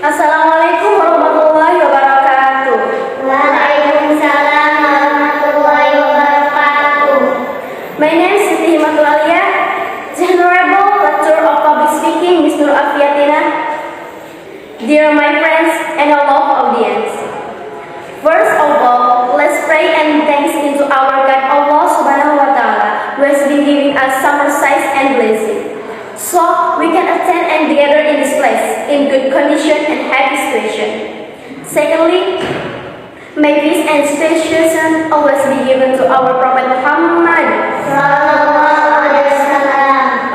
Assalamualaikum warahmatullahi wabarakatuh. Waalaikumsalam warahmatullahi wabarakatuh. My name is Siti Himatul Alia, Honorable Lecturer of Public Speaking, Ms. Nur Afiatina. Dear my friends and our loved audience, first of all, let's pray and thanks into our God Allah Subhanahu wa Ta'ala, who has been giving us summer size and blessing, so we can attend and gather in this place in good condition and happy situation. Secondly, may peace and salvation always be given to our Prophet Muhammad.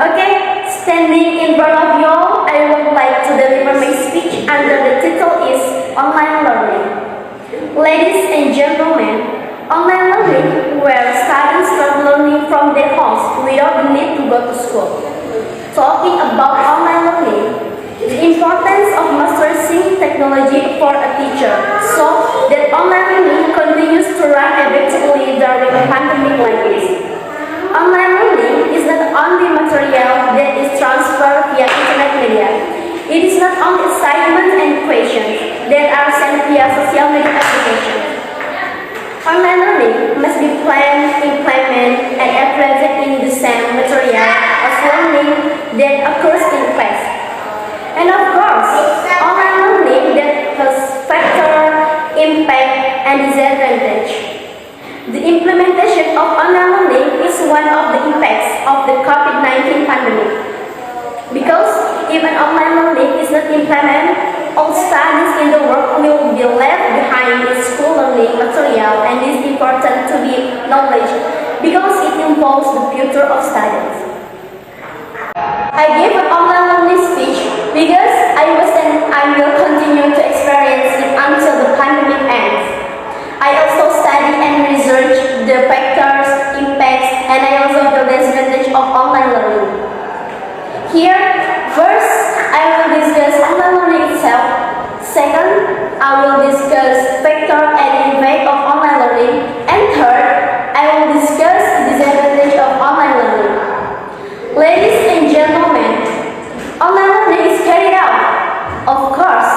Okay, standing in front of you all, I would like to deliver my speech under the title is Online Learning. Ladies and gentlemen, online learning where students start learning from their homes without the need to go to school. Talking about online learning, the importance of mastering technology for a teacher so that online learning continues to run effectively during a pandemic like this. Online learning is not only material that is transferred via internet media. It is not only assignments and questions that are sent via social media applications. Online learning must be planned, implemented, and applied in the same material as learning that occurs in class. And of course, online learning that has factor, impact, and disadvantage. The implementation of online learning is one of the impacts of the COVID-19 pandemic. Because if an online learning is not implemented, all studies in the world will be left behind in school learning material, and it is important to be knowledge because it involves the future of students. I gave an online learning speech because I was and I will continue to experience it until the pandemic ends. I also study and research the factors, impacts, and I also the disadvantage of online learning. Here, first, I will discuss online learning itself. Second, I will discuss factor and impact of online learning. And third, I will discuss the disadvantage of online learning. Ladies and gentlemen, online learning is carried out. Of course,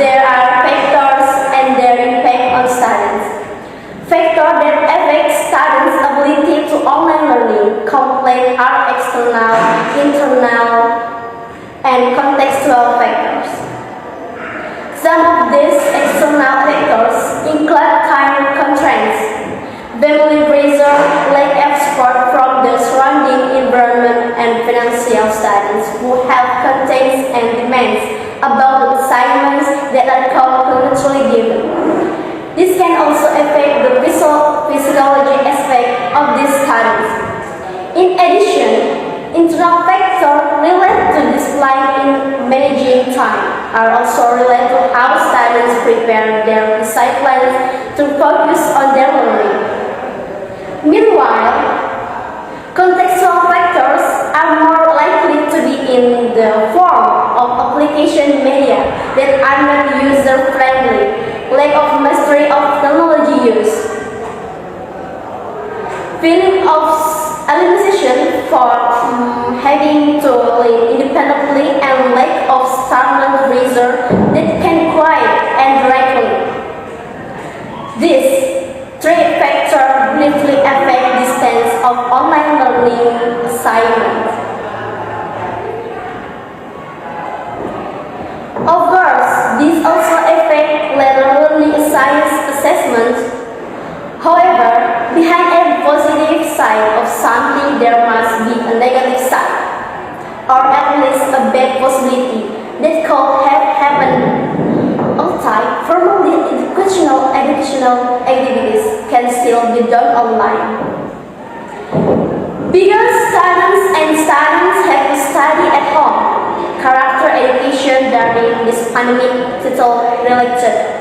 there are factors and their impact on students. Factors that affect students' ability to online learning complain are external, internal, and contextual factors. Some of these external factors include time constraints, family pressure, lack of support from the surrounding environment, and financial studies who have constraints and demands about the assignments that are concurrently given. This can also affect the physiology aspect of these studies. In addition, internal factors related to discipline in managing time are also related to how students prepare their disciplines to focus on their learning. Meanwhile, contextual factors are more likely to be in the form of application media that are not user-friendly, lack of mastery of technology use, feeling of alienation for having to live independently, and lack of stubborn pressure that can quiet and directly. These three factors briefly affect the stance of online learning assignments. Of course, these also affect later learning science assessments. However, behind every positive side of something there must be a negative side, or at least a bad possibility that could have happened. Although formally educational activities can still be done online. Because students have to study at home, character education during this pandemic title related.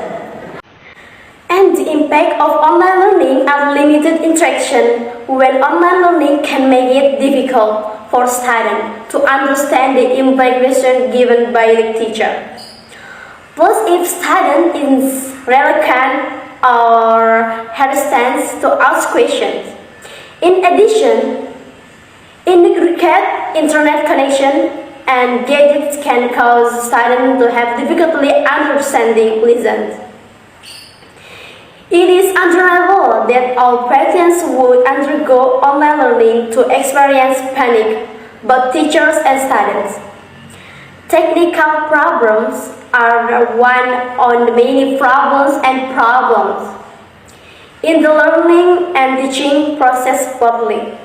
And the impact of online learning are limited interaction when online learning can make it difficult for students to understand the information given by the teacher. Plus, if student is reluctant or hesitant to ask questions. In addition, inadequate internet connection, and gadgets can cause students to have difficulty understanding lessons. It is undeniable that all parents would undergo online learning to experience panic, both teachers and students. Technical problems are one of the many problems in the learning and teaching process broadly.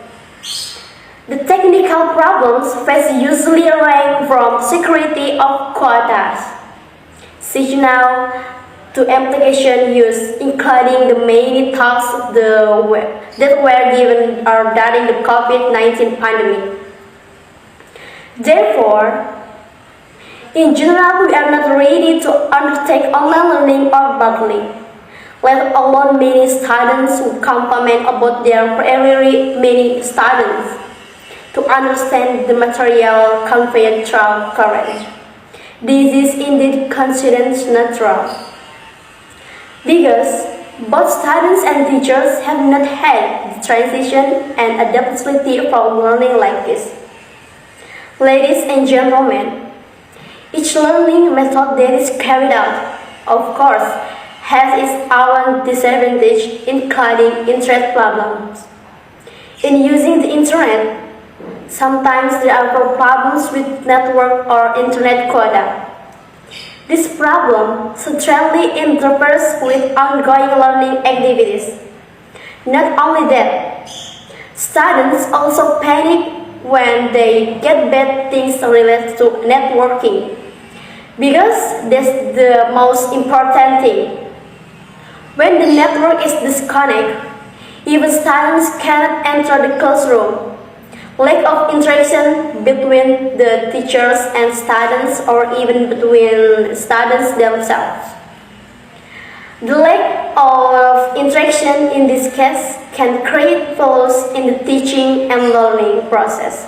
The technical problems faced usually range from security of quotas, signal, to application use, including the many tasks that were given during the COVID-19 pandemic. Therefore, in general, we are not ready to undertake online learning or broadly, let alone many students who comment about their very many students to understand the material conveyed through current. This is indeed considered natural, because both students and teachers have not had the transition and adaptability from learning like this. Ladies and gentlemen, each learning method that is carried out, of course, has its own disadvantage, including internet problems. In using the internet, sometimes there are problems with network or internet quota. This problem certainly interferes with ongoing learning activities. Not only that, students also panic when they get bad things related to networking, because that's the most important thing. When the network is disconnected, even students cannot enter the classroom. Lack of interaction between the teachers and students, or even between students themselves. The lack of interaction in this case can create flaws in the teaching and learning process.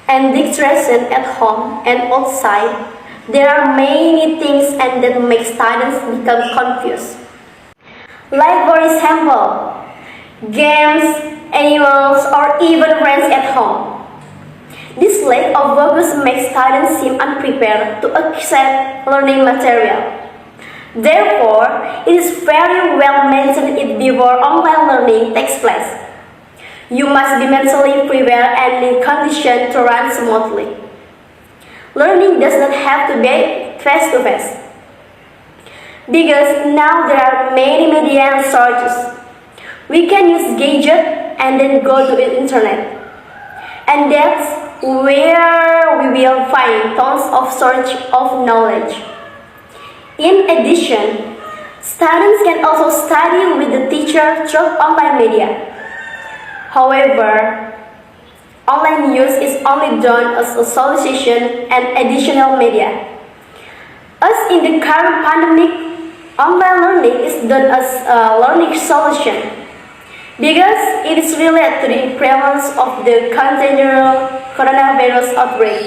And distraction at home and outside, there are many things and that make students become confused. Like for example, games, animals, or even friends at home. This lack of focus makes students seem unprepared to accept learning material. Therefore, it is very well mentioned it before online learning takes place. You must be mentally prepared and in condition to run smoothly. Learning does not have to be face-to-face, because now there are many media and sources. We can use gadgets and then go to the internet. And that's where we will find tons of source of knowledge. In addition, students can also study with the teacher through online media. However, online use is only done as a solution and additional media. As in the current pandemic, online learning is done as a learning solution, because it is related to the prevalence of the contagious coronavirus outbreak.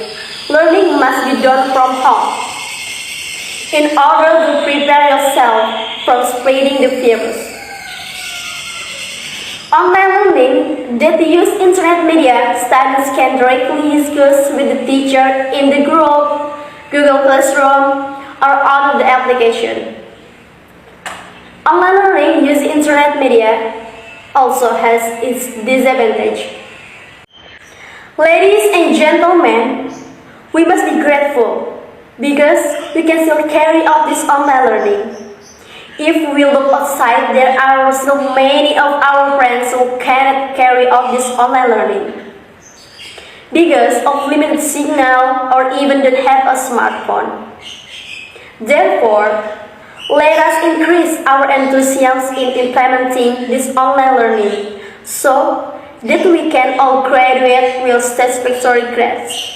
Learning must be done from home in order to prepare yourself from spreading the virus. Online learning that use internet media, students can directly discuss with the teacher in the group, Google Classroom, or on the application. Online learning using internet media also has its disadvantage. Ladies and gentlemen, we must be grateful because we can still carry out this online learning. If we look outside, there are still many of our friends who cannot carry out this online learning because of limited signal or even don't have a smartphone. Therefore, let us increase our enthusiasm in implementing this online learning so that we can all graduate with satisfactory grades.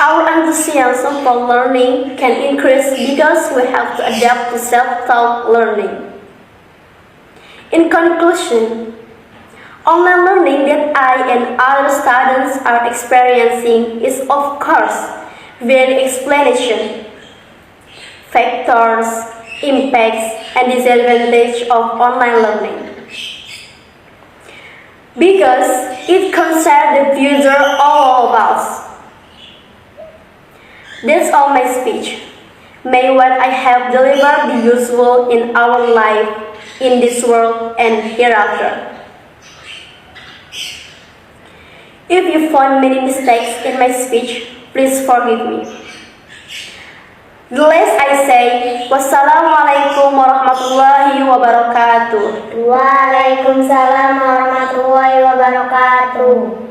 Our enthusiasm for learning can increase because we have to adapt to self-taught learning. In conclusion, online learning that I and other students are experiencing is of course very explanation, factors, impacts, and disadvantages of online learning. because it concerns the future of all of us. That's all my speech. May what I have delivered be useful in our life, in this world and hereafter. If you found many mistakes in my speech, please forgive me. The last I say, wassalamualaikum warahmatullahi wabarakatuh. Waalaikumsalam warahmatullahi wabarakatuh.